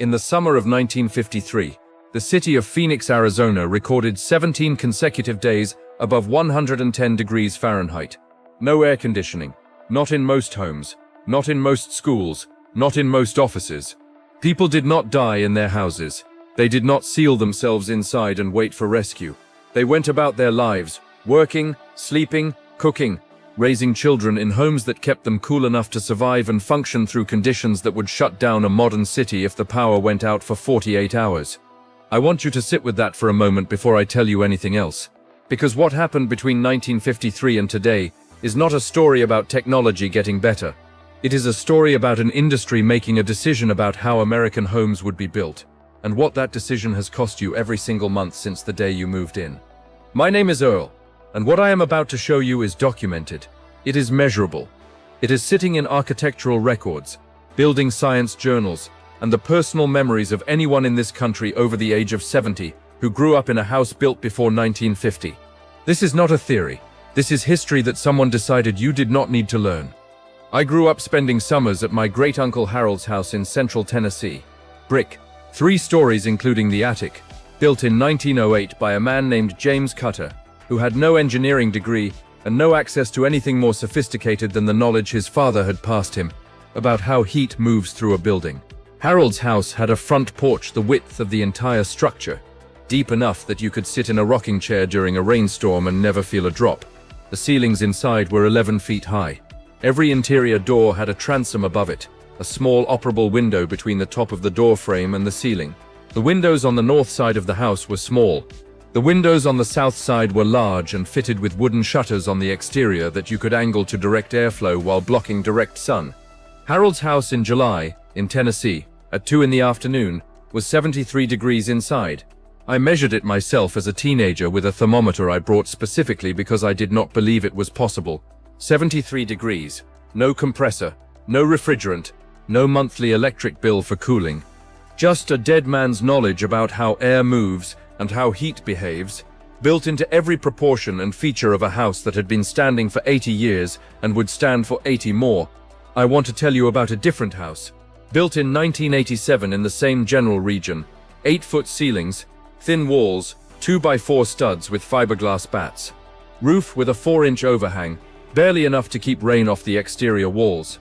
In the summer of 1953, the city of Phoenix, Arizona recorded 17 consecutive days above 110 degrees Fahrenheit. No air conditioning. Not in most homes. Not in most schools. Not in most offices. People did not die in their houses. They did not seal themselves inside and wait for rescue. They went about their lives, working, sleeping, cooking, raising children in homes that kept them cool enough to survive and function through conditions that would shut down a modern city if the power went out for 48 hours. I want you to sit with that for a moment before I tell you anything else. Because what happened between 1953 and today is not a story about technology getting better. It is a story about an industry making a decision about how American homes would be built, and what that decision has cost you every single month since the day you moved in. My name is Earl, and what I am about to show you is documented. It is measurable. It is sitting in architectural records, building science journals, and the personal memories of anyone in this country over the age of 70 who grew up in a house built before 1950. This is not a theory. This is history that someone decided you did not need to learn. I grew up spending summers at my great-uncle Harold's house in central Tennessee. Brick, 3 stories including the attic, built in 1908 by a man named James Cutter, who had no engineering degree and no access to anything more sophisticated than the knowledge his father had passed him about how heat moves through a building. Harold's house had a front porch the width of the entire structure, deep enough that you could sit in a rocking chair during a rainstorm and never feel a drop. The ceilings inside were 11 feet high. Every interior door had a transom above it, a small operable window between the top of the door frame and the ceiling. The windows on the north side of the house were small. The windows on the south side were large and fitted with wooden shutters on the exterior that you could angle to direct airflow while blocking direct sun. Harold's house in July, in Tennessee, at 2 in the afternoon, was 73 degrees inside. I measured it myself as a teenager with a thermometer I brought specifically because I did not believe it was possible. 73 degrees, no compressor, no refrigerant, no monthly electric bill for cooling. Just a dead man's knowledge about how air moves and how heat behaves, built into every proportion and feature of a house that had been standing for 80 years and would stand for 80 more. I want to tell you about a different house, built in 1987 in the same general region, 8-foot ceilings, thin walls, 2x4 studs with fiberglass bats. Roof with a 4-inch overhang, barely enough to keep rain off the exterior walls.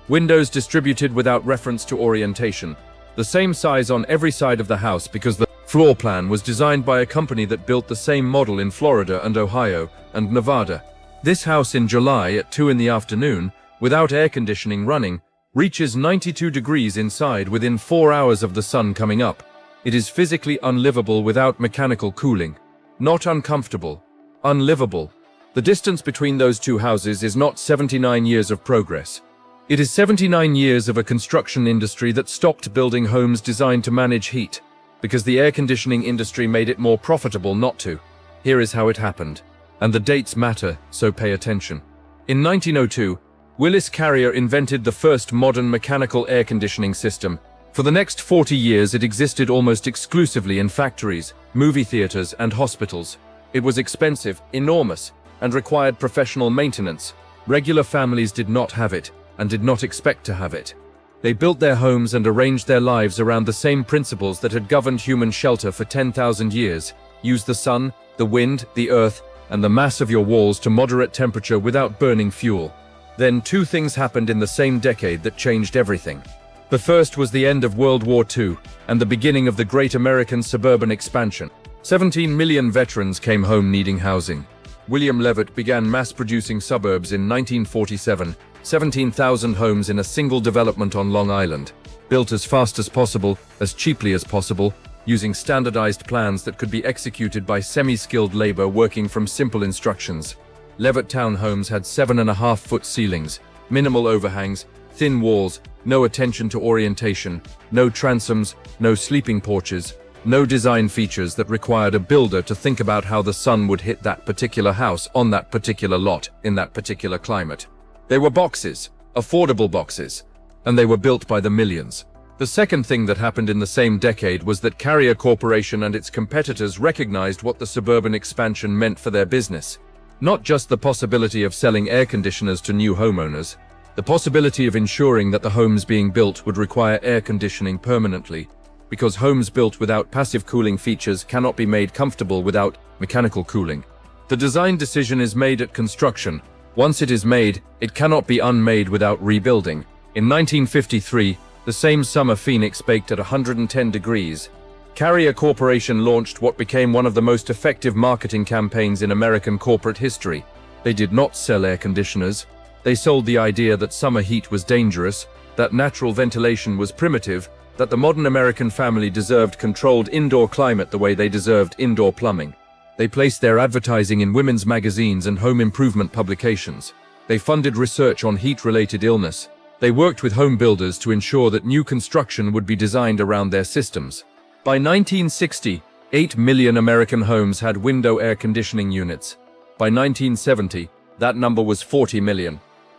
Windows distributed without reference to orientation, the same size on every side of the house because the floor plan was designed by a company that built the same model in Florida and Ohio and Nevada. This house in July at 2 in the afternoon, without air conditioning running, reaches 92 degrees inside within 4 hours of the sun coming up. It is physically unlivable without mechanical cooling. Not uncomfortable. Unlivable. The distance between those two houses is not 79 years of progress. It is 79 years of a construction industry that stopped building homes designed to manage heat, because the air conditioning industry made it more profitable not to. Here is how it happened. And the dates matter, so pay attention. In 1902, Willis Carrier invented the first modern mechanical air conditioning system. For the next 40 years, it existed almost exclusively in factories, movie theaters, and hospitals. It was expensive, enormous, and required professional maintenance. Regular families did not have it, and did not expect to have it. They built their homes and arranged their lives around the same principles that had governed human shelter for 10,000 years. Use the sun, the wind, the earth, and the mass of your walls to moderate temperature without burning fuel. Then 2 things happened in the same decade that changed everything. The first was the end of World War II and the beginning of the Great American Suburban Expansion. 17 million veterans came home needing housing. William Levitt began mass-producing suburbs in 1947, 17,000 homes in a single development on Long Island, built as fast as possible, as cheaply as possible, using standardized plans that could be executed by semi-skilled labor working from simple instructions. Levitt townhomes had 7.5-foot ceilings, minimal overhangs, thin walls, no attention to orientation, no transoms, no sleeping porches, no design features that required a builder to think about how the sun would hit that particular house on that particular lot in that particular climate. They were boxes, affordable boxes, and they were built by the millions. The second thing that happened in the same decade was that Carrier Corporation and its competitors recognized what the suburban expansion meant for their business. Not just the possibility of selling air conditioners to new homeowners, the possibility of ensuring that the homes being built would require air conditioning permanently, because homes built without passive cooling features cannot be made comfortable without mechanical cooling. The design decision is made at construction. Once it is made, it cannot be unmade without rebuilding. In 1953, the same summer Phoenix baked at 110 degrees. Carrier Corporation launched what became one of the most effective marketing campaigns in American corporate history. They did not sell air conditioners. They sold the idea that summer heat was dangerous, that natural ventilation was primitive, that the modern American family deserved controlled indoor climate the way they deserved indoor plumbing. They placed their advertising in women's magazines and home improvement publications. They funded research on heat-related illness. They worked with home builders to ensure that new construction would be designed around their systems. By 1960, 8 million American homes had window air conditioning units. By 1970, that number was 40 million.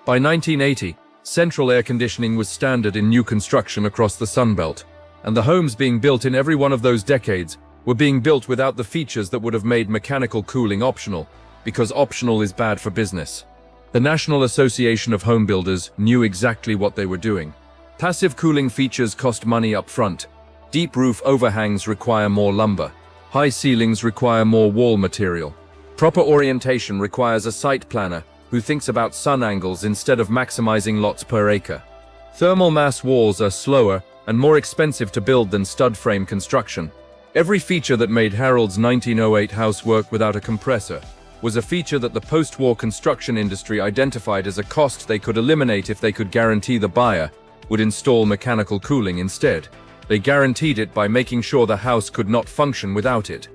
By 1980, central air conditioning was standard in new construction across the Sun Belt, and the homes being built in every one of those decades were being built without the features that would have made mechanical cooling optional, because optional is bad for business. The National Association of Home Builders knew exactly what they were doing. Passive cooling features cost money up front. Deep roof overhangs require more lumber. High ceilings require more wall material. Proper orientation requires a site planner who thinks about sun angles instead of maximizing lots per acre. Thermal mass walls are slower and more expensive to build than stud frame construction. Every feature that made Harold's 1908 house work without a compressor was a feature that the post-war construction industry identified as a cost they could eliminate if they could guarantee the buyer would install mechanical cooling instead. They guaranteed it by making sure the house could not function without it.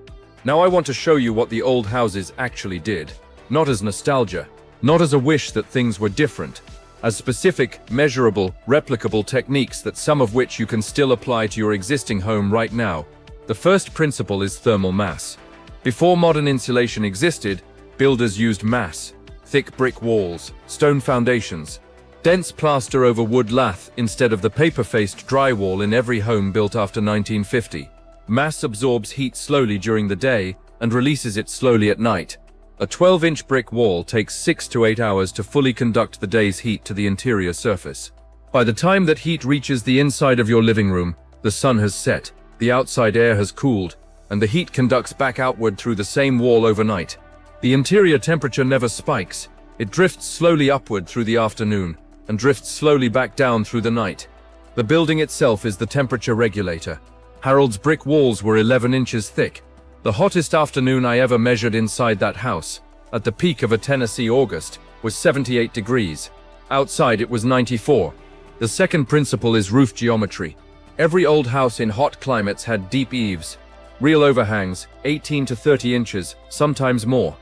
Now I want to show you what the old houses actually did, not as nostalgia, not as a wish that things were different, as specific, measurable, replicable techniques that some of which you can still apply to your existing home right now. The first principle is thermal mass. Before modern insulation existed, builders used mass, thick brick walls, stone foundations, dense plaster over wood lath instead of the paper-faced drywall in every home built after 1950. Mass absorbs heat slowly during the day and releases it slowly at night. A 12-inch brick wall takes 6 to 8 hours to fully conduct the day's heat to the interior surface. By the time that heat reaches the inside of your living room, the sun has set, the outside air has cooled, and the heat conducts back outward through the same wall overnight. The interior temperature never spikes. It drifts slowly upward through the afternoon and drifts slowly back down through the night. The building itself is the temperature regulator. Harold's brick walls were 11 inches thick. The hottest afternoon I ever measured inside that house, at the peak of a Tennessee August, was 78 degrees. Outside it was 94. The second principle is roof geometry. Every old house in hot climates had deep eaves, real overhangs, 18 to 30 inches, sometimes more.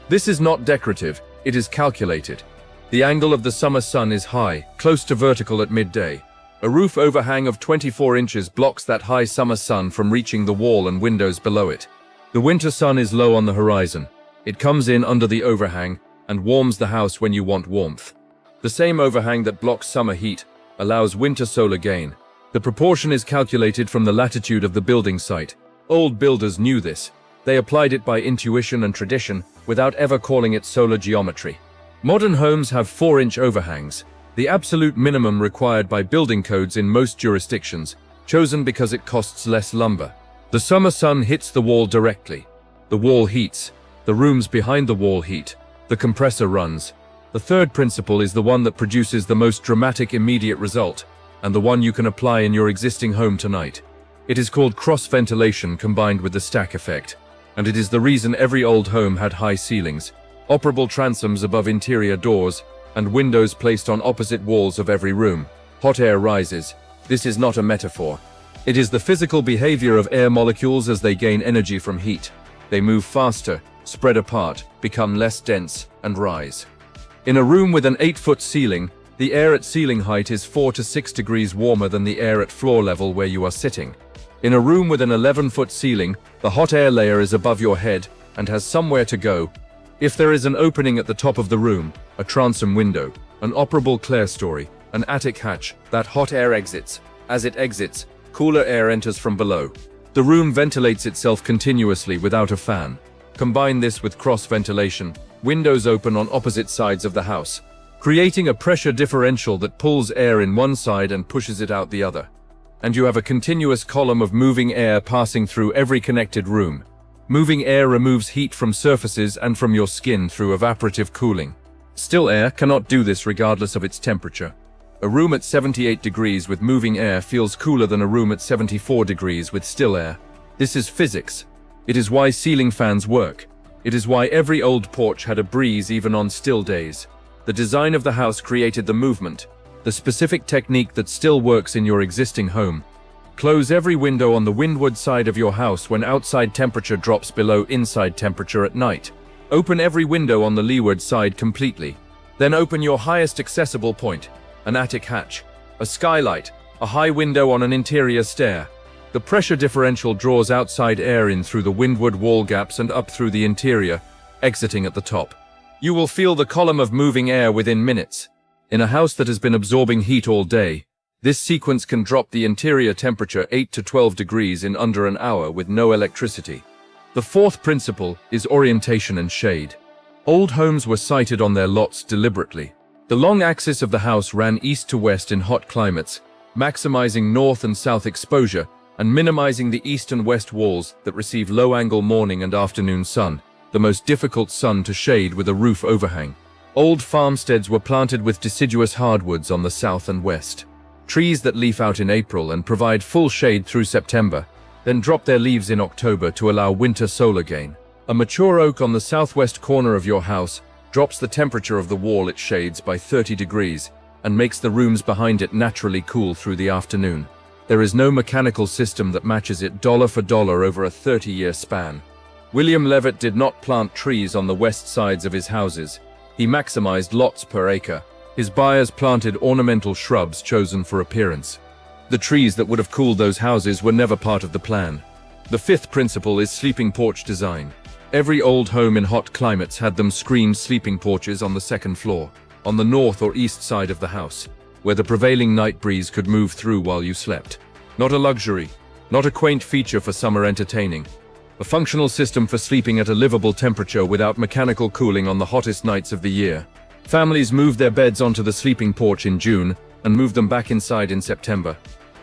This is not decorative, it is calculated. The angle of the summer sun is high, close to vertical at midday. A roof overhang of 24 inches blocks that high summer sun from reaching the wall and windows below it. The winter sun is low on the horizon. It comes in under the overhang and warms the house when you want warmth. The same overhang that blocks summer heat allows winter solar gain. The proportion is calculated from the latitude of the building site. Old builders knew this. They applied it by intuition and tradition without ever calling it solar geometry. Modern homes have 4-inch overhangs, the absolute minimum required by building codes in most jurisdictions, chosen because it costs less lumber. The summer sun hits the wall directly. The wall heats. The rooms behind the wall heat. The compressor runs. The third principle is the one that produces the most dramatic immediate result, and the one you can apply in your existing home tonight. It is called cross-ventilation combined with the stack effect, and it is the reason every old home had high ceilings, operable transoms above interior doors, and windows placed on opposite walls of every room. Hot air rises. This is not a metaphor. It is the physical behavior of air molecules as they gain energy from heat. They move faster, spread apart, become less dense, and rise. In a room with an 8-foot ceiling, the air at ceiling height is 4 to 6 degrees warmer than the air at floor level where you are sitting. In a room with an 11-foot ceiling, the hot air layer is above your head and has somewhere to go. If there is an opening at the top of the room, a transom window, an operable clerestory, an attic hatch, that hot air exits. As it exits, cooler air enters from below. The room ventilates itself continuously without a fan. Combine this with cross-ventilation. Windows open on opposite sides of the house, creating a pressure differential that pulls air in one side and pushes it out the other. and you have a continuous column of moving air passing through every connected room. Moving air removes heat from surfaces and from your skin through evaporative cooling. Still air cannot do this regardless of its temperature. A room at 78 degrees with moving air feels cooler than a room at 74 degrees with still air. This is physics. It is why ceiling fans work. It is why every old porch had a breeze even on still days. The design of the house created the movement, the specific technique that still works in your existing home. Close every window on the windward side of your house when outside temperature drops below inside temperature at night. Open every window on the leeward side completely. Then open your highest accessible point, an attic hatch, a skylight, a high window on an interior stair. The pressure differential draws outside air in through the windward wall gaps and up through the interior, exiting at the top. You will feel the column of moving air within minutes. In a house that has been absorbing heat all day, this sequence can drop the interior temperature 8 to 12 degrees in under an hour with no electricity. The fourth principle is orientation and shade. Old homes were sited on their lots deliberately. The long axis of the house ran east to west in hot climates, maximizing north and south exposure and minimizing the east and west walls that receive low-angle morning and afternoon sun, the most difficult sun to shade with a roof overhang. Old farmsteads were planted with deciduous hardwoods on the south and west. Trees that leaf out in April and provide full shade through September, then drop their leaves in October to allow winter solar gain. A mature oak on the southwest corner of your house drops the temperature of the wall it shades by 30 degrees and makes the rooms behind it naturally cool through the afternoon. There is no mechanical system that matches it dollar for dollar over a 30-year span. William Levitt did not plant trees on the west sides of his houses. He maximized lots per acre. His buyers planted ornamental shrubs chosen for appearance. The trees that would have cooled those houses were never part of the plan. The fifth principle is sleeping porch design. Every old home in hot climates had them screened sleeping porches on the second floor, on the north or east side of the house, where the prevailing night breeze could move through while you slept. Not a luxury, not a quaint feature for summer entertaining. A functional system for sleeping at a livable temperature without mechanical cooling on the hottest nights of the year. Families moved their beds onto the sleeping porch in June and moved them back inside in September.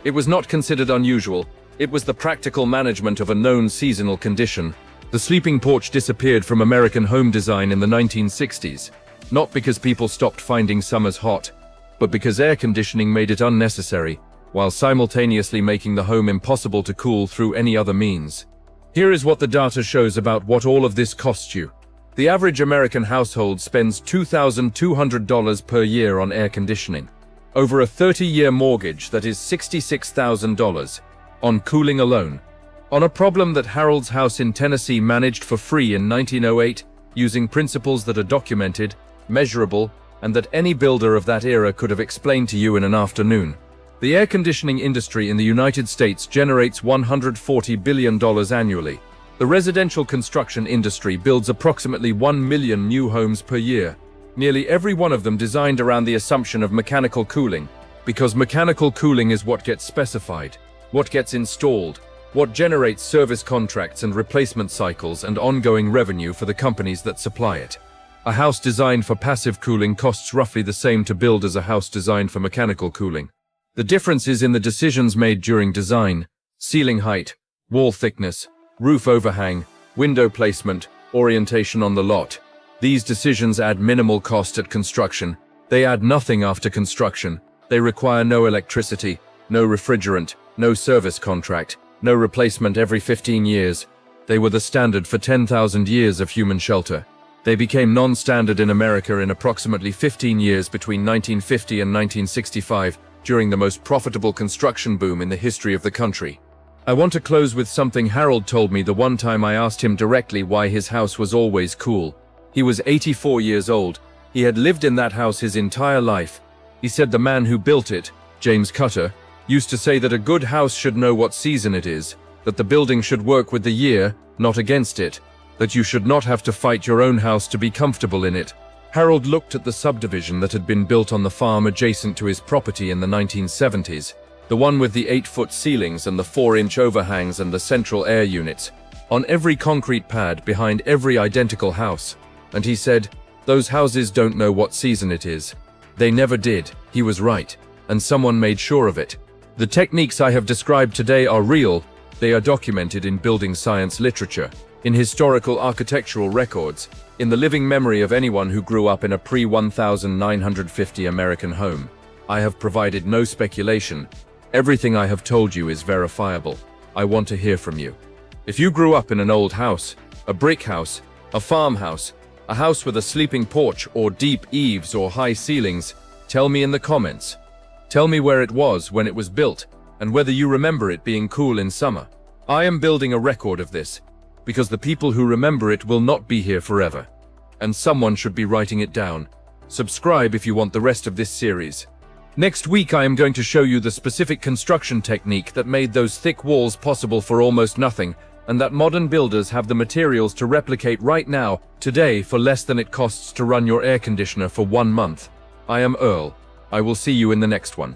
It was not considered unusual. It was the practical management of a known seasonal condition. The sleeping porch disappeared from American home design in the 1960s, not because people stopped finding summers hot, but because air conditioning made it unnecessary, while simultaneously making the home impossible to cool through any other means. Here is what the data shows about what all of this costs you. The average American household spends $2,200 per year on air conditioning. Over a 30-year mortgage, that is $66,000, on cooling alone. On a problem that Harold's house in Tennessee managed for free in 1908, using principles that are documented, measurable, and that any builder of that era could have explained to you in an afternoon. The air conditioning industry in the United States generates $140 billion annually. The residential construction industry builds approximately 1 million new homes per year, nearly every one of them designed around the assumption of mechanical cooling, because mechanical cooling is what gets specified, what gets installed, what generates service contracts and replacement cycles and ongoing revenue for the companies that supply it. A house designed for passive cooling costs roughly the same to build as a house designed for mechanical cooling. The difference is in the decisions made during design: ceiling height, wall thickness, roof overhang, window placement, orientation on the lot. These decisions add minimal cost at construction. They add nothing after construction. They require no electricity, no refrigerant, no service contract, no replacement every 15 years. They were the standard for 10,000 years of human shelter. They became non-standard in America in approximately 15 years between 1950 and 1965, during the most profitable construction boom in the history of the country. I want to close with something Harold told me the one time I asked him directly why his house was always cool. He was 84 years old. He had lived in that house his entire life. He said the man who built it, James Cutter, used to say that a good house should know what season it is, that the building should work with the year, not against it, that you should not have to fight your own house to be comfortable in it. Harold looked at the subdivision that had been built on the farm adjacent to his property in the 1970s, the one with the 8-foot ceilings and the 4-inch overhangs and the central air units, on every concrete pad behind every identical house. And he said, "Those houses don't know what season it is." They never did. He was right. And someone made sure of it. The techniques I have described today are real. They are documented in building science literature, in historical architectural records, in the living memory of anyone who grew up in a pre-1950 American home. I have provided no speculation. Everything I have told you is verifiable. I want to hear from you. If you grew up in an old house, a brick house, a farmhouse, a house with a sleeping porch or deep eaves or high ceilings, tell me in the comments. Tell me where it was when it was built and whether you remember it being cool in summer. I am building a record of this because the people who remember it will not be here forever, and someone should be writing it down. Subscribe if you want the rest of this series. Next week I am going to show you the specific construction technique that made those thick walls possible for almost nothing, and that modern builders have the materials to replicate right now, today, for less than it costs to run your air conditioner for 1 month. I am Earl. I will see you in the next one.